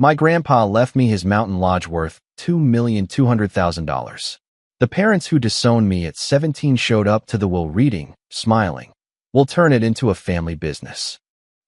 My grandpa left me his mountain lodge worth $2,200,000. The parents who disowned me at 17 showed up to the will reading, smiling. We'll turn it into a family business.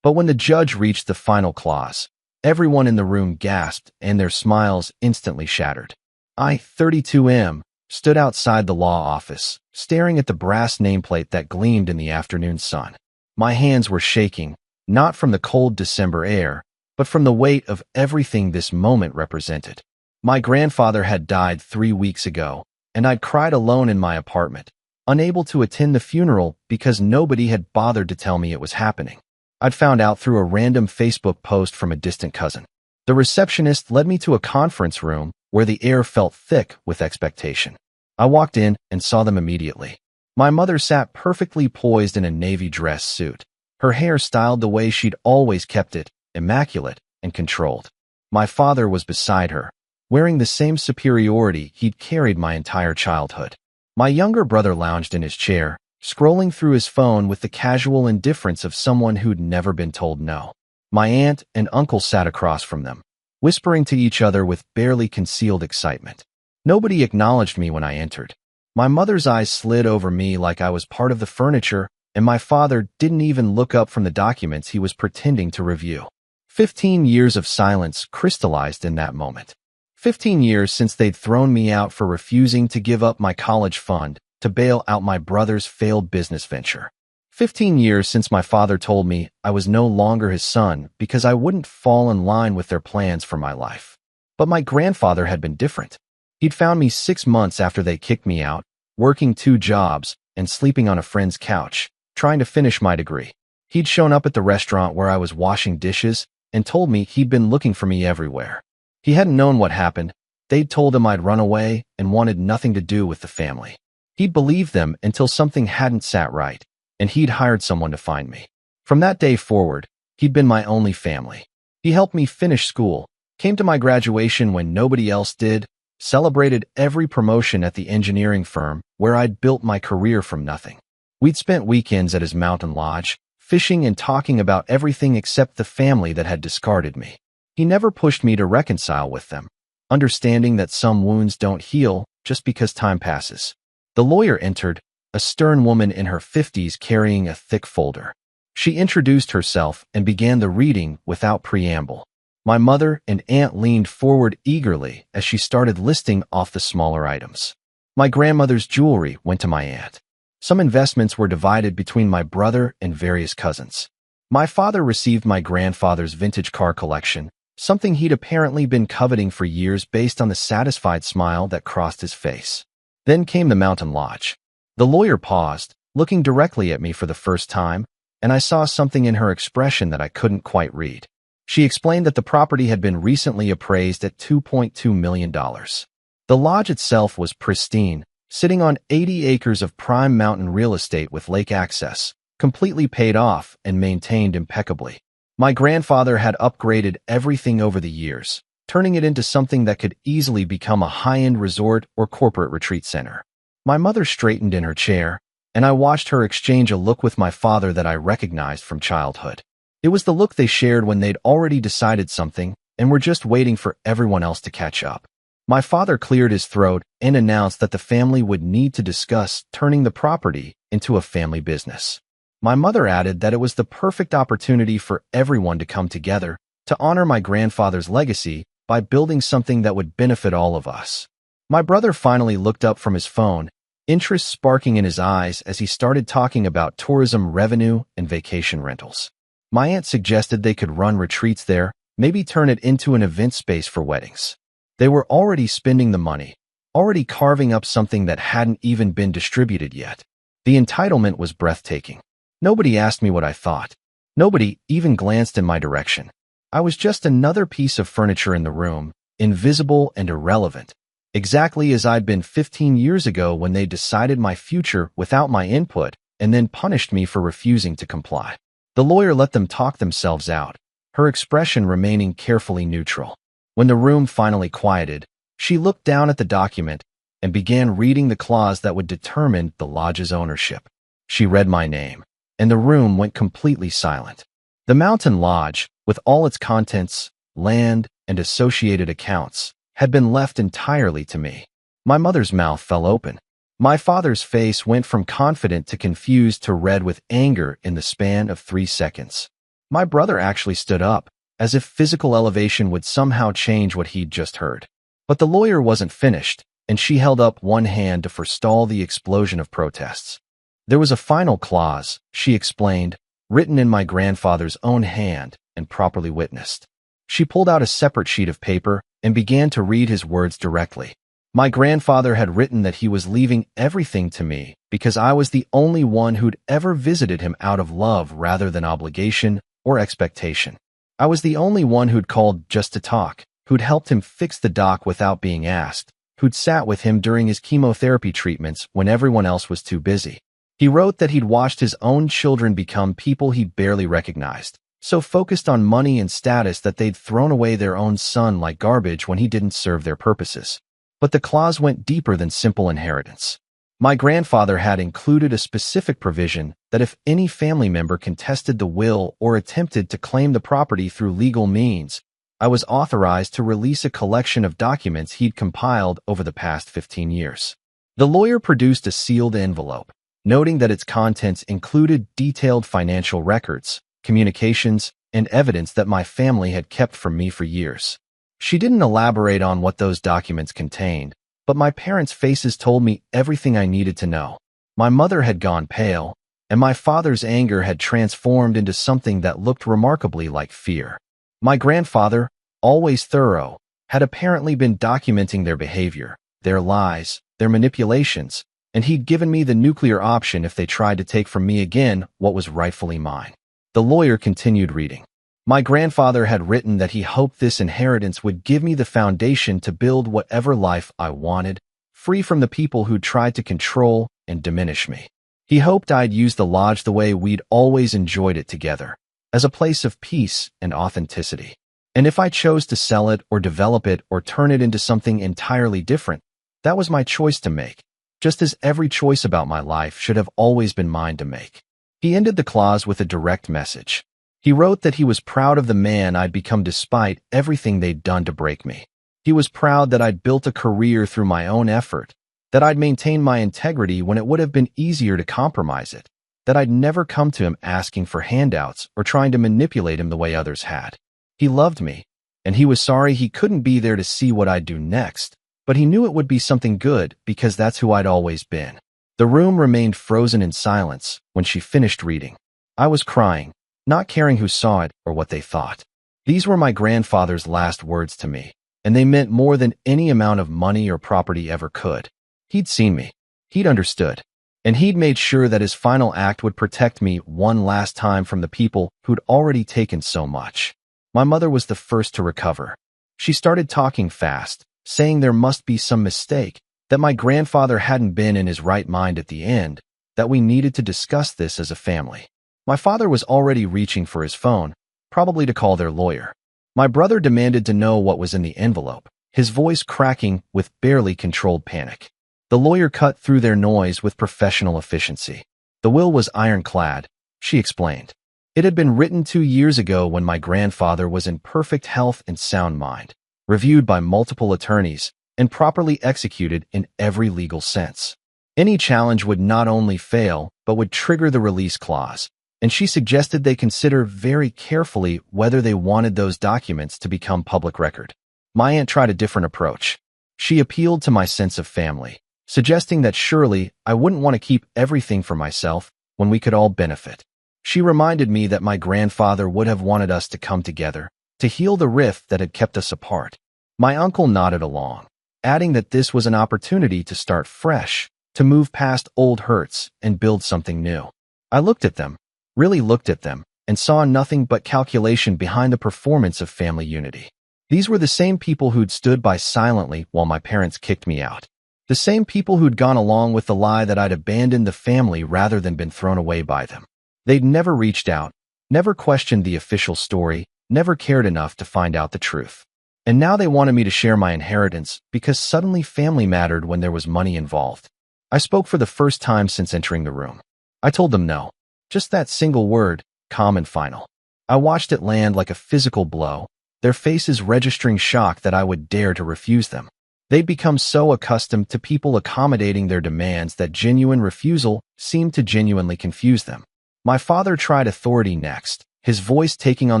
But when the judge reached the final clause, everyone in the room gasped and their smiles instantly shattered. I, 32M, stood outside the law office, staring at the brass nameplate that gleamed in the afternoon sun. My hands were shaking, not from the cold December air, but from the weight of everything this moment represented. My grandfather had died 3 weeks ago, and I'd cried alone in my apartment, unable to attend the funeral because nobody had bothered to tell me it was happening. I'd found out through a random Facebook post from a distant cousin. The receptionist led me to a conference room where the air felt thick with expectation. I walked in and saw them immediately. My mother sat perfectly poised in a navy dress suit, her hair styled the way she'd always kept it, immaculate and controlled. My father was beside her, wearing the same superiority he'd carried my entire childhood. My younger brother lounged in his chair, scrolling through his phone with the casual indifference of someone who'd never been told no. My aunt and uncle sat across from them, whispering to each other with barely concealed excitement. Nobody acknowledged me when I entered. My mother's eyes slid over me like I was part of the furniture, and my father didn't even look up from the documents he was pretending to review. 15 years of silence crystallized in that moment. 15 years since they'd thrown me out for refusing to give up my college fund to bail out my brother's failed business venture. 15 years since my father told me I was no longer his son because I wouldn't fall in line with their plans for my life. But my grandfather had been different. He'd found me 6 months after they kicked me out, working 2 jobs and sleeping on a friend's couch, trying to finish my degree. He'd shown up at the restaurant where I was washing dishes and told me he'd been looking for me everywhere. He hadn't known what happened. They'd told him I'd run away and wanted nothing to do with the family. He'd believed them until something hadn't sat right, and he'd hired someone to find me. From that day forward, he'd been my only family. He helped me finish school, came to my graduation when nobody else did, celebrated every promotion at the engineering firm where I'd built my career from nothing. We'd spent weekends at his mountain lodge, fishing and talking about everything except the family that had discarded me. He never pushed me to reconcile with them, understanding that some wounds don't heal just because time passes. The lawyer entered, a stern woman in her 50s carrying a thick folder. She introduced herself and began the reading without preamble. My mother and aunt leaned forward eagerly as she started listing off the smaller items. My grandmother's jewelry went to my aunt. Some investments were divided between my brother and various cousins. My father received my grandfather's vintage car collection, something he'd apparently been coveting for years based on the satisfied smile that crossed his face. Then came the mountain lodge. The lawyer paused, looking directly at me for the first time, and I saw something in her expression that I couldn't quite read. She explained that the property had been recently appraised at $2.2 million. The lodge itself was pristine, sitting on 80 acres of prime mountain real estate with lake access, completely paid off and maintained impeccably. My grandfather had upgraded everything over the years, turning it into something that could easily become a high-end resort or corporate retreat center. My mother straightened in her chair, and I watched her exchange a look with my father that I recognized from childhood. It was the look they shared when they'd already decided something and were just waiting for everyone else to catch up. My father cleared his throat and announced that the family would need to discuss turning the property into a family business. My mother added that it was the perfect opportunity for everyone to come together to honor my grandfather's legacy by building something that would benefit all of us. My brother finally looked up from his phone, interest sparking in his eyes as he started talking about tourism revenue and vacation rentals. My aunt suggested they could run retreats there, maybe turn it into an event space for weddings. They were already spending the money, already carving up something that hadn't even been distributed yet. The entitlement was breathtaking. Nobody asked me what I thought. Nobody even glanced in my direction. I was just another piece of furniture in the room, invisible and irrelevant, exactly as I'd been 15 years ago when they decided my future without my input and then punished me for refusing to comply. The lawyer let them talk themselves out, her expression remaining carefully neutral. When the room finally quieted, she looked down at the document and began reading the clause that would determine the lodge's ownership. She read my name, and the room went completely silent. The mountain lodge, with all its contents, land, and associated accounts had been left entirely to me. My mother's mouth fell open. My father's face went from confident to confused to red with anger in the span of 3 seconds. My brother actually stood up, as if physical elevation would somehow change what he'd just heard. But the lawyer wasn't finished, and she held up one hand to forestall the explosion of protests. There was a final clause, she explained, written in my grandfather's own hand and properly witnessed. She pulled out a separate sheet of paper and began to read his words directly. My grandfather had written that he was leaving everything to me because I was the only one who'd ever visited him out of love rather than obligation or expectation. I was the only one who'd called just to talk, who'd helped him fix the dock without being asked, who'd sat with him during his chemotherapy treatments when everyone else was too busy. He wrote that he'd watched his own children become people he barely recognized, so focused on money and status that they'd thrown away their own son like garbage when he didn't serve their purposes. But the clause went deeper than simple inheritance. My grandfather had included a specific provision that if any family member contested the will or attempted to claim the property through legal means, I was authorized to release a collection of documents he'd compiled over the past 15 years. The lawyer produced a sealed envelope, noting that its contents included detailed financial records, communications, and evidence that my family had kept from me for years. She didn't elaborate on what those documents contained, but my parents' faces told me everything I needed to know. My mother had gone pale, and my father's anger had transformed into something that looked remarkably like fear. My grandfather, always thorough, had apparently been documenting their behavior, their lies, their manipulations, and he'd given me the nuclear option if they tried to take from me again what was rightfully mine. The lawyer continued reading. My grandfather had written that he hoped this inheritance would give me the foundation to build whatever life I wanted, free from the people who tried to control and diminish me. He hoped I'd use the lodge the way we'd always enjoyed it together, as a place of peace and authenticity. And if I chose to sell it or develop it or turn it into something entirely different, that was my choice to make, just as every choice about my life should have always been mine to make. He ended the clause with a direct message. He wrote that he was proud of the man I'd become despite everything they'd done to break me. He was proud that I'd built a career through my own effort, that I'd maintained my integrity when it would have been easier to compromise it, that I'd never come to him asking for handouts or trying to manipulate him the way others had. He loved me, and he was sorry he couldn't be there to see what I'd do next, but he knew it would be something good because that's who I'd always been. The room remained frozen in silence when she finished reading. I was crying, not caring who saw it or what they thought. These were my grandfather's last words to me, and they meant more than any amount of money or property ever could. He'd seen me. He'd understood. And he'd made sure that his final act would protect me one last time from the people who'd already taken so much. My mother was the first to recover. She started talking fast, saying there must be some mistake, that my grandfather hadn't been in his right mind at the end, that we needed to discuss this as a family. My father was already reaching for his phone, probably to call their lawyer. My brother demanded to know what was in the envelope, his voice cracking with barely controlled panic. The lawyer cut through their noise with professional efficiency. The will was ironclad, she explained. It had been written 2 years ago when my grandfather was in perfect health and sound mind, reviewed by multiple attorneys, and properly executed in every legal sense. Any challenge would not only fail, but would trigger the release clause, and she suggested they consider very carefully whether they wanted those documents to become public record. My aunt tried a different approach. She appealed to my sense of family, suggesting that surely I wouldn't want to keep everything for myself when we could all benefit. She reminded me that my grandfather would have wanted us to come together, to heal the rift that had kept us apart. My uncle nodded along, adding that this was an opportunity to start fresh, to move past old hurts and build something new. I looked at them, really looked at them, and saw nothing but calculation behind the performance of family unity. These were the same people who'd stood by silently while my parents kicked me out. The same people who'd gone along with the lie that I'd abandoned the family rather than been thrown away by them. They'd never reached out, never questioned the official story, never cared enough to find out the truth. And now they wanted me to share my inheritance because suddenly family mattered when there was money involved. I spoke for the first time since entering the room. I told them no. Just that single word, calm and final. I watched it land like a physical blow, their faces registering shock that I would dare to refuse them. They'd become so accustomed to people accommodating their demands that genuine refusal seemed to genuinely confuse them. My father tried authority next, his voice taking on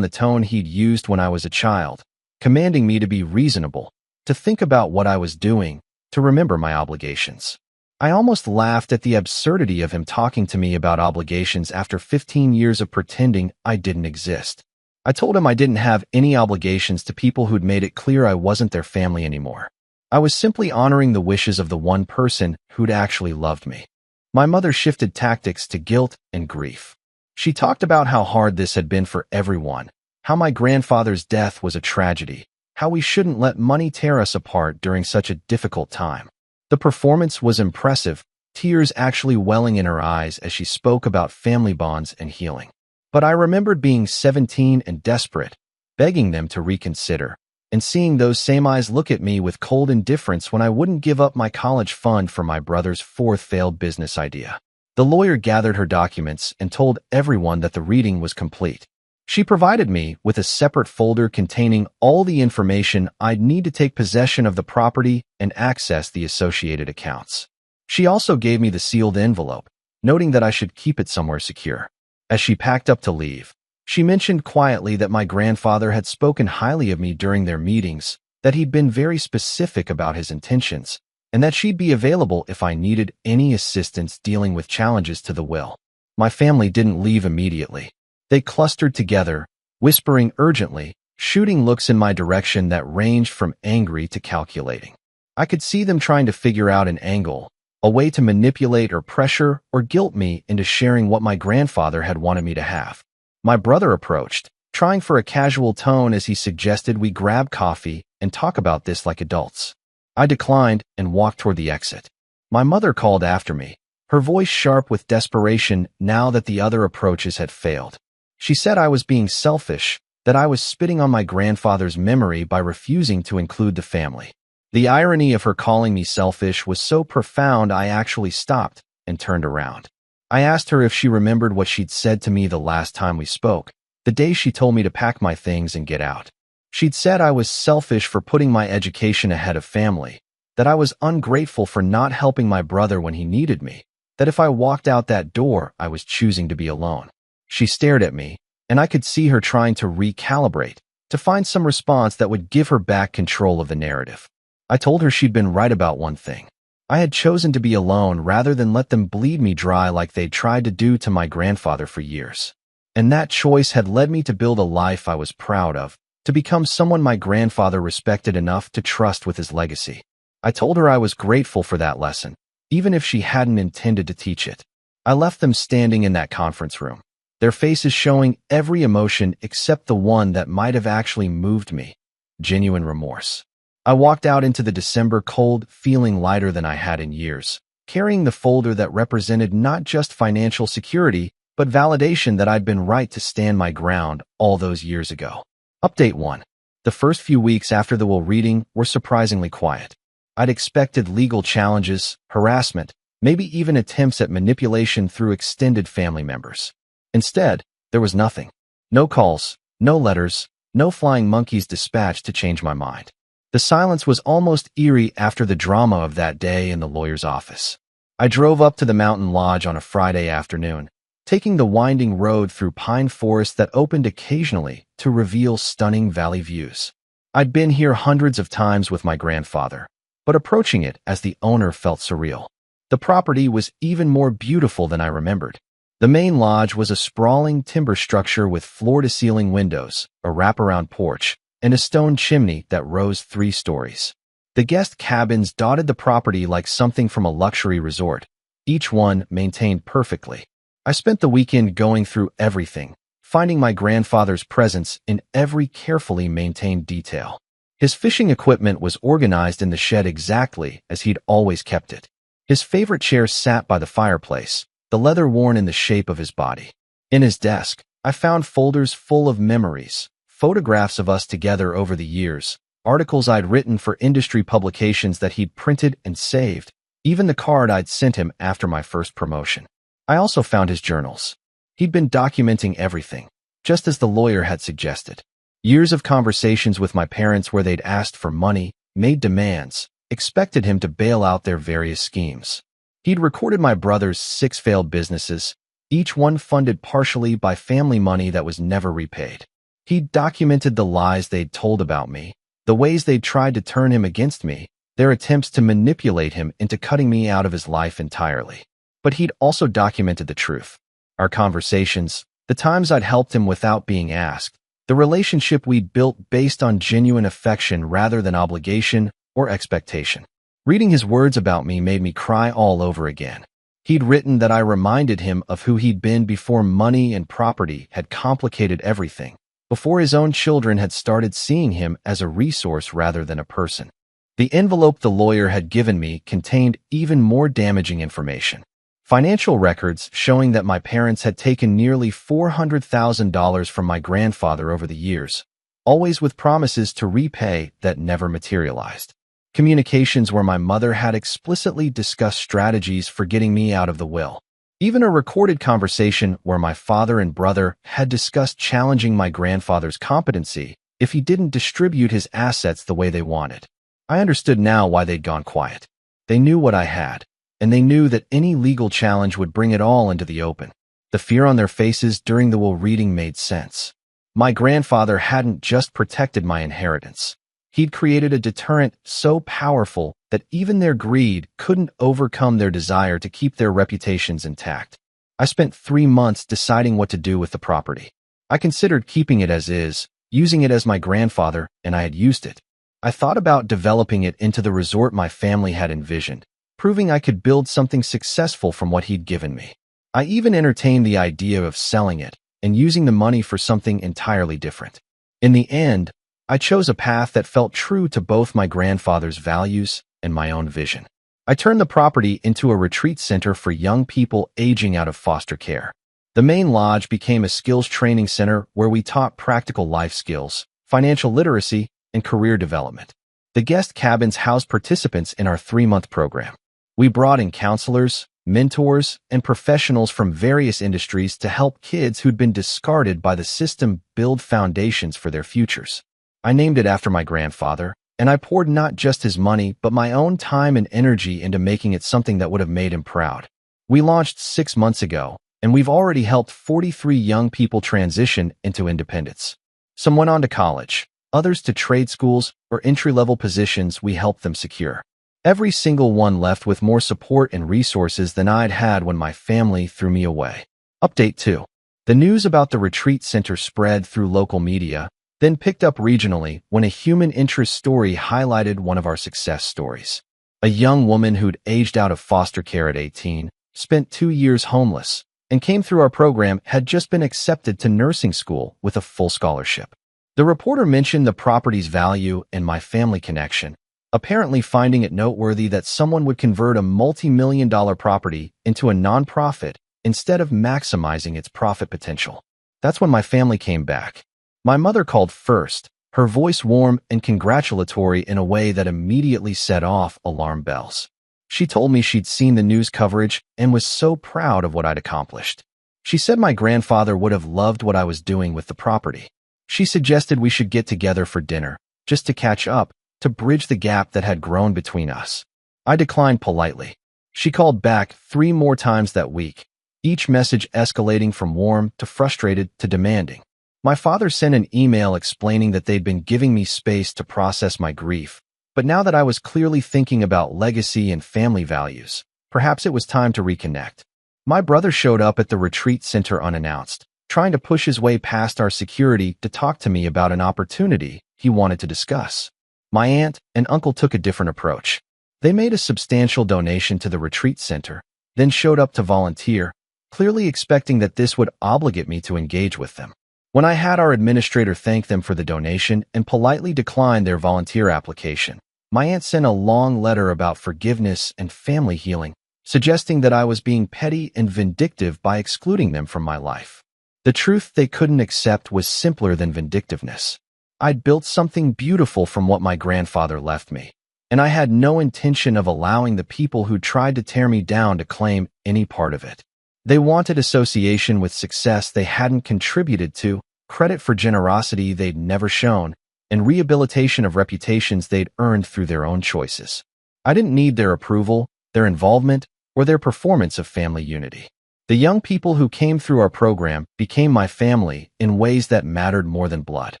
the tone he'd used when I was a child, commanding me to be reasonable, to think about what I was doing, to remember my obligations. I almost laughed at the absurdity of him talking to me about obligations after 15 years of pretending I didn't exist. I told him I didn't have any obligations to people who'd made it clear I wasn't their family anymore. I was simply honoring the wishes of the one person who'd actually loved me. My mother shifted tactics to guilt and grief. She talked about how hard this had been for everyone, how my grandfather's death was a tragedy, how we shouldn't let money tear us apart during such a difficult time. The performance was impressive, tears actually welling in her eyes as she spoke about family bonds and healing. But I remembered being 17 and desperate, begging them to reconsider, and seeing those same eyes look at me with cold indifference when I wouldn't give up my college fund for my brother's fourth failed business idea. The lawyer gathered her documents and told everyone that the reading was complete. She provided me with a separate folder containing all the information I'd need to take possession of the property and access the associated accounts. She also gave me the sealed envelope, noting that I should keep it somewhere secure. As she packed up to leave, she mentioned quietly that my grandfather had spoken highly of me during their meetings, that he'd been very specific about his intentions, and that she'd be available if I needed any assistance dealing with challenges to the will. My family didn't leave immediately. They clustered together, whispering urgently, shooting looks in my direction that ranged from angry to calculating. I could see them trying to figure out an angle, a way to manipulate or pressure or guilt me into sharing what my grandfather had wanted me to have. My brother approached, trying for a casual tone as he suggested we grab coffee and talk about this like adults. I declined and walked toward the exit. My mother called after me, her voice sharp with desperation now that the other approaches had failed. She said I was being selfish, that I was spitting on my grandfather's memory by refusing to include the family. The irony of her calling me selfish was so profound I actually stopped and turned around. I asked her if she remembered what she'd said to me the last time we spoke, the day she told me to pack my things and get out. She'd said I was selfish for putting my education ahead of family, that I was ungrateful for not helping my brother when he needed me, that if I walked out that door, I was choosing to be alone. She stared at me, and I could see her trying to recalibrate, to find some response that would give her back control of the narrative. I told her she'd been right about one thing. I had chosen to be alone rather than let them bleed me dry like they'd tried to do to my grandfather for years. And that choice had led me to build a life I was proud of, to become someone my grandfather respected enough to trust with his legacy. I told her I was grateful for that lesson, even if she hadn't intended to teach it. I left them standing in that conference room, their faces showing every emotion except the one that might have actually moved me, genuine remorse. I walked out into the December cold, feeling lighter than I had in years, carrying the folder that represented not just financial security, but validation that I'd been right to stand my ground all those years ago. Update 1. The first few weeks after the will reading were surprisingly quiet. I'd expected legal challenges, harassment, maybe even attempts at manipulation through extended family members. Instead, there was nothing. No calls, no letters, no flying monkeys dispatched to change my mind. The silence was almost eerie after the drama of that day in the lawyer's office. I drove up to the mountain lodge on a Friday afternoon, taking the winding road through pine forest that opened occasionally to reveal stunning valley views. I'd been here hundreds of times with my grandfather, but approaching it as the owner felt surreal. The property was even more beautiful than I remembered. The main lodge was a sprawling timber structure with floor-to-ceiling windows, a wraparound porch, and a stone chimney that rose 3 stories. The guest cabins dotted the property like something from a luxury resort, each one maintained perfectly. I spent the weekend going through everything, finding my grandfather's presence in every carefully maintained detail. His fishing equipment was organized in the shed exactly as he'd always kept it. His favorite chair sat by the fireplace, the leather worn in the shape of his body. In his desk, I found folders full of memories, photographs of us together over the years, articles I'd written for industry publications that he'd printed and saved, even the card I'd sent him after my first promotion. I also found his journals. He'd been documenting everything, just as the lawyer had suggested. Years of conversations with my parents where they'd asked for money, made demands, expected him to bail out their various schemes. He'd recorded my brother's 6 failed businesses, each one funded partially by family money that was never repaid. He'd documented the lies they'd told about me, the ways they'd tried to turn him against me, their attempts to manipulate him into cutting me out of his life entirely. But he'd also documented the truth. Our conversations, the times I'd helped him without being asked, the relationship we'd built based on genuine affection rather than obligation or expectation. Reading his words about me made me cry all over again. He'd written that I reminded him of who he'd been before money and property had complicated everything, before his own children had started seeing him as a resource rather than a person. The envelope the lawyer had given me contained even more damaging information. Financial records showing that my parents had taken nearly $400,000 from my grandfather over the years, always with promises to repay that never materialized. Communications where my mother had explicitly discussed strategies for getting me out of the will. Even a recorded conversation where my father and brother had discussed challenging my grandfather's competency if he didn't distribute his assets the way they wanted. I understood now why they'd gone quiet. They knew what I had, and they knew that any legal challenge would bring it all into the open. The fear on their faces during the will reading made sense. My grandfather hadn't just protected my inheritance. He'd created a deterrent so powerful that even their greed couldn't overcome their desire to keep their reputations intact. I spent 3 months deciding what to do with the property. I considered keeping it as is, using it as my grandfather, and I had used it. I thought about developing it into the resort my family had envisioned, proving I could build something successful from what he'd given me. I even entertained the idea of selling it and using the money for something entirely different. In the end, I chose a path that felt true to both my grandfather's values and my own vision. I turned the property into a retreat center for young people aging out of foster care. The main lodge became a skills training center where we taught practical life skills, financial literacy, and career development. The guest cabins housed participants in our 3-month program. We brought in counselors, mentors, and professionals from various industries to help kids who'd been discarded by the system build foundations for their futures. I named it after my grandfather, and I poured not just his money but my own time and energy into making it something that would have made him proud. We launched 6 months ago, and we've already helped 43 young people transition into independence. Some went on to college, others to trade schools or entry-level positions we helped them secure. Every single one left with more support and resources than I'd had when my family threw me away. Update 2. The news about the retreat center spread through local media, then picked up regionally when a human interest story highlighted one of our success stories. A young woman who'd aged out of foster care at 18, spent 2 years homeless, and came through our program had just been accepted to nursing school with a full scholarship. The reporter mentioned the property's value and my family connection, apparently finding it noteworthy that someone would convert a multi-million-dollar property into a nonprofit instead of maximizing its profit potential. That's when my family came back. My mother called first, her voice warm and congratulatory in a way that immediately set off alarm bells. She told me she'd seen the news coverage and was so proud of what I'd accomplished. She said my grandfather would have loved what I was doing with the property. She suggested we should get together for dinner, just to catch up, to bridge the gap that had grown between us. I declined politely. She called back 3 more times that week, each message escalating from warm to frustrated to demanding. My father sent an email explaining that they'd been giving me space to process my grief, but now that I was clearly thinking about legacy and family values, perhaps it was time to reconnect. My brother showed up at the retreat center unannounced, trying to push his way past our security to talk to me about an opportunity he wanted to discuss. My aunt and uncle took a different approach. They made a substantial donation to the retreat center, then showed up to volunteer, clearly expecting that this would obligate me to engage with them. When I had our administrator thank them for the donation and politely decline their volunteer application, my aunt sent a long letter about forgiveness and family healing, suggesting that I was being petty and vindictive by excluding them from my life. The truth they couldn't accept was simpler than vindictiveness. I'd built something beautiful from what my grandfather left me, and I had no intention of allowing the people who tried to tear me down to claim any part of it. They wanted association with success they hadn't contributed to, credit for generosity they'd never shown, and rehabilitation of reputations they'd earned through their own choices. I didn't need their approval, their involvement, or their performance of family unity. The young people who came through our program became my family in ways that mattered more than blood.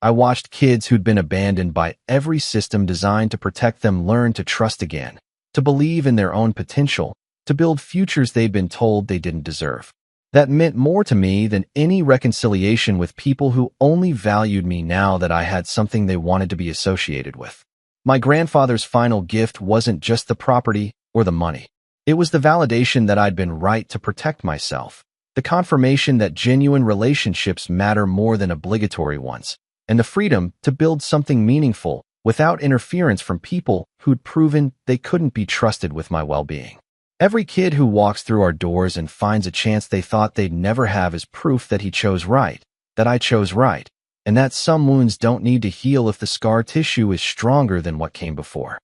I watched kids who'd been abandoned by every system designed to protect them learn to trust again, to believe in their own potential, to build futures they'd been told they didn't deserve. That meant more to me than any reconciliation with people who only valued me now that I had something they wanted to be associated with. My grandfather's final gift wasn't just the property or the money. It was the validation that I'd been right to protect myself, the confirmation that genuine relationships matter more than obligatory ones, and the freedom to build something meaningful without interference from people who'd proven they couldn't be trusted with my well-being. Every kid who walks through our doors and finds a chance they thought they'd never have is proof that he chose right, that I chose right, and that some wounds don't need to heal if the scar tissue is stronger than what came before.